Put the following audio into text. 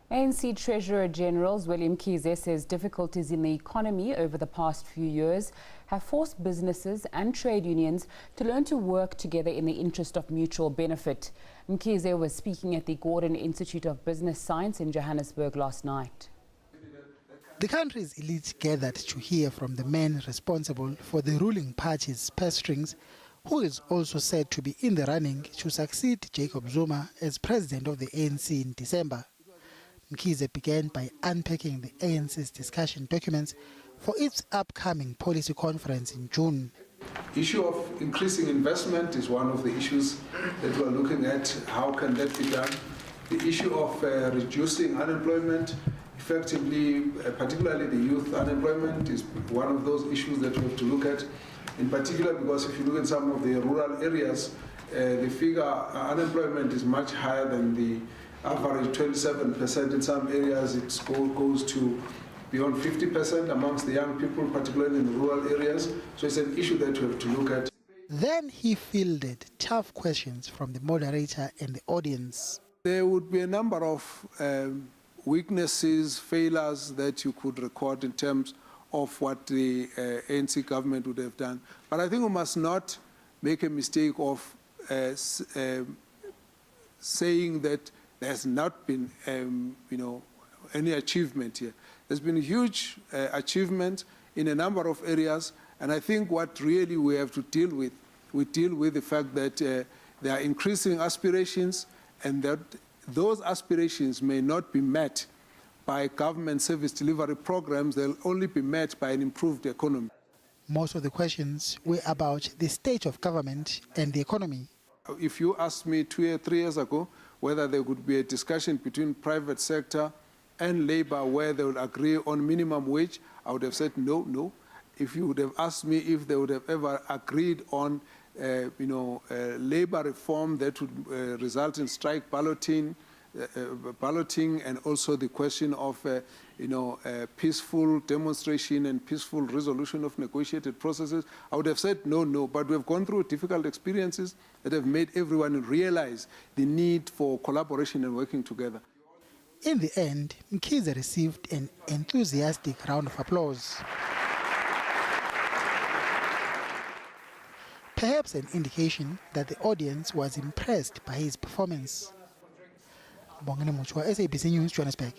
ANC Treasurer General Zweli Mkhize says difficulties in the economy over the past few years have forced businesses and trade unions to learn to work together in the interest of mutual benefit. Mkhize was speaking at the Gordon Institute of Business Science in Johannesburg last night. The country's elite gathered to hear from the man responsible for the ruling party's purse strings, who is also said to be in the running to succeed Jacob Zuma as president of the ANC in December. Mkhize began by unpacking the ANC's discussion documents for its upcoming policy conference in June. The issue of increasing investment is one of the issues that we are looking at. How can that be done? The issue of reducing unemployment effectively, particularly the youth unemployment, is one of those issues that we have to look at. In particular, because if you look at some of the rural areas, the figure unemployment is much higher than the average 27%. In some areas it goes to beyond 50% amongst the young people, particularly in the rural areas. So it's an issue that we have to look at. Then he fielded tough questions from the moderator and the audience. There would be a number of weaknesses, failures that you could record in terms of what the ANC government would have done. But I think we must not make a mistake of saying that there's not been, any achievement here. There's been a huge achievement in a number of areas, and I think what really we have to deal with, we deal with the fact that there are increasing aspirations, and that those aspirations may not be met by government service delivery programs. They'll only be met by an improved economy. Most of the questions were about the state of government and the economy. If you asked me 2 or 3 years ago whether there could be a discussion between private sector and labor where they would agree on minimum wage, I would have said no. If you would have asked me if they would have ever agreed on labor reform that would result in strike balloting and also the question of peaceful demonstration and peaceful resolution of negotiated processes, I would have said no. But we have gone through difficult experiences that have made everyone realize the need for collaboration and working together. In the end, Mkhize received an enthusiastic round of applause. Perhaps an indication that the audience was impressed by his performance. Bongani Muchwa, SABC News, Johannesburg.